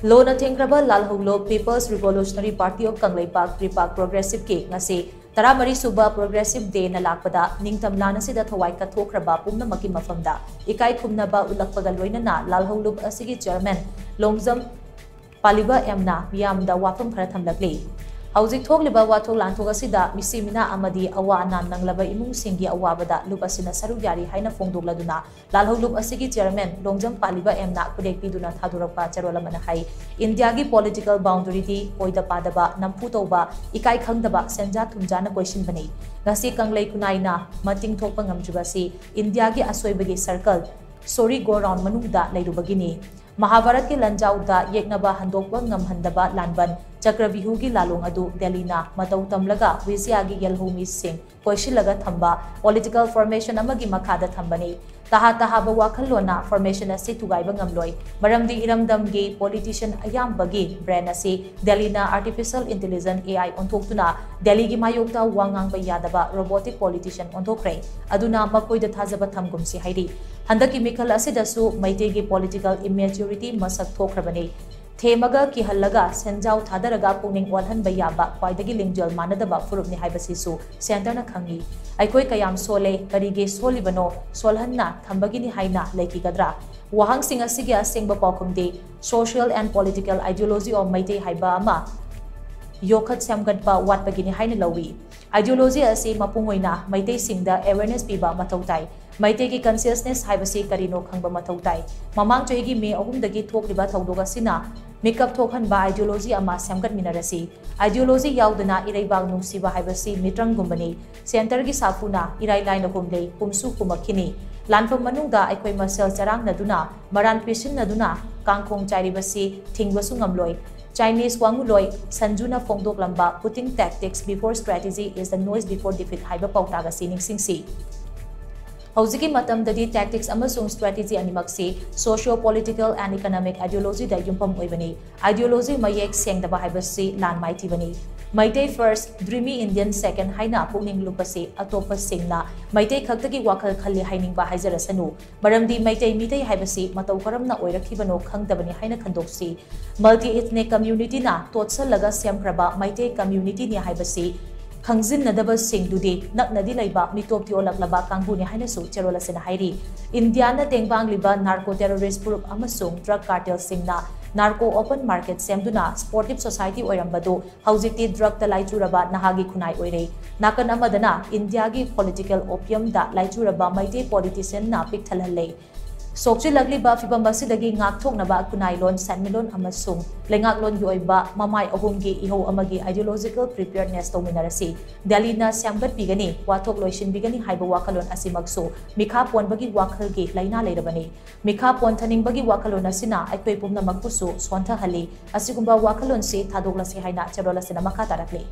लोना थेंग्रबा लालहौलो People's revolutionary party of Kangleipak PREPAK progressive के ngase तरामरी सुबा प्रोग्रेसिव डे न लाकपदा निंगतम लानसिदा थवाई कथोख्रबा पुम्नमकी मफमदा इकाई खुमनबा उलक्पगा लोइनना लालहौलुब असिगी चेयरमैन लोंगजम पालिबा एमना मियामदा वाफम खरा थमलकले हौजिक थोगलिबा वाथोक लांथोक असिदा मिसिमिना अमदी अवा अनान नंगलबा इमुंग सिंगी अवाबदा लुप असिना सरुक यारी हाइना फोंदोकलदुना लालहौलुब असिगी चेयरमैन लोंगजम पालिबा एमना खुदेक पिदुना थादुरकपा चरोलमना हाई इंडिया की पॉलिटिकल बाउंड्री दी ओइदा पादबा नमफु तौबा इकाई खंगदबा सेंजा थुमजाना क्वेश्चन बने ngasi kanglei kunaina mating thokpa ngamjubasi India की असोइबगी सर्कल सोरी गो राउंड मनुदा लेरुबगिनी महाभारत के लंजाउदा येकनबा हंदोकबा ngamhandaba लानबन चक्रबिहु की लालोंग अदु दिल्लीना मतौ तमलगा विसियागी यलहोमी सिंह कोइशिलगा थंबा पॉलिटिकल फॉर्मेशन अमगी मखादा थंबनी तहा तहाबा वाखलोना फॉर्मेशन असे तुगाइबा ngamloi मरमदी इरमदमगी पॉलिटिशियन अयामबगी ब्रेन असे दिल्लीना आर्टिफिशियल इंटेलिजेंस एआई ओंथोक्तुना दिल्ली की मायोक्ता वांगांगबा यादबा रोबोटिक पॉलिटिशियन ओंथोक्रे अदुना मकोइदा थाजबा थमगुमसी हाइरी हंदकी मिखल असिदसु मैतेगी पॉलिटिकल इमेच्योरिटी मसक थोख्रबनी थेमगा की हल्लगा सेंजाव थादरगा पुनिंग वालहन बयाबा क्वाइदगी लिंगजल मानदबा फुरुपनि हाइबसिसु सेंटरना खंगी अखोय कयाम सोले करिगे सोलिबनो सोलहन्ना थंबगिनी हाइना लेकिगद्रा वहांग सिंह असिगे असेंगबा पाउखुमदे social and political ideology of Meitei हाइबा अमा योखत सेमगटपा वाटपगिनी हाइना लवी आइडियोलॉजी असे मपुंगोइना मैते सिंगदा अवेयरनेस पीबा मथौताई मैते की कॉन्शियसनेस हाइबसी करिनो खंगबा मथौताई ममांग चोइगी मे अहुमदगी थोकलिबा थौदोगा सिना मेकअप थोखनबा आइडियोलॉजी अमा सेमगट मिनरसी आइडियोलॉजी याउदना इरैबाग नुंसीबा हाइबसी मित्रंग गुंबनी सेंटर की साफुना इराई लाइन हुमले हुमसु हुमखिनी लानफम मनुंगदा अखोय मसल चरांग नदुना मरान पिसिन नदुना कांखोंग चाइरिबसी थिंगबसु ngamloi Chinese wanguloi sanjuna fongdok lamba putting tactics before strategy is the noise before defeat haiba pautaga sining singsi Hौजिकी मतमददी tactics अमसुंग strategy अनिमक्सी socio political and economic ideology दा युम्पम ओइबनी ideology मयेक सेंगदबा हाइबसी लान माइथिबनी मैते फर्स्ट ड्रीमी इंडियन सेकंड हाइना पुनिंग लुपसे अतोप सिंगना मैते खक्तगी वाखल खल्ली हाइनिंगबा हाइजरसनु मरमदी मैते मिते हाइबसी मतौ करमना ओइरखिबनो खंगदबनी हाइना खंदोक्सी multi ethnic community ना तोत्सलगा सेमख्रबा मैते community नि हाइबसी खंगजिनदब सिंगदुदी नकनदी लैबा मिटोपति ओलकलबा कांगबुनि हाइनसु चेरोलसना हाइरी India ना तेंगबांगलिबा नार्को टेररिस्ट ग्रुप अमसुंग ड्रग कार्टेल सिंगना नार्को ओपन मार्केट सेमदुना स्पोर्टिव सोसाइटी ओइरंबदो हौजिकति ड्रग ता लाइचुरबा नाहागी खुनाई ओइरे नाकन अमदना इंडिया की पॉलिटिकल ओपियम दा लाइचुरबा मैते पॉलिटिशियन ना पिकथलहले सोक्ची लगलिबा फिबम बसिदगी ngaktoknaba kunailon sanmilon amasung lengaklon gi oiba mamai ahumgi iho amagi ideological preparedness tominarasi delhi na samgat pigani wathok loisin bigani haiba wakalon asimakso mikha ponbagi wakal gi laina leirabani mikha ponthaning bagi wakalon asina aikoi pumna makpusu sontha hali asigumba wakalon se thadoklasi haina charolasina makha tarakle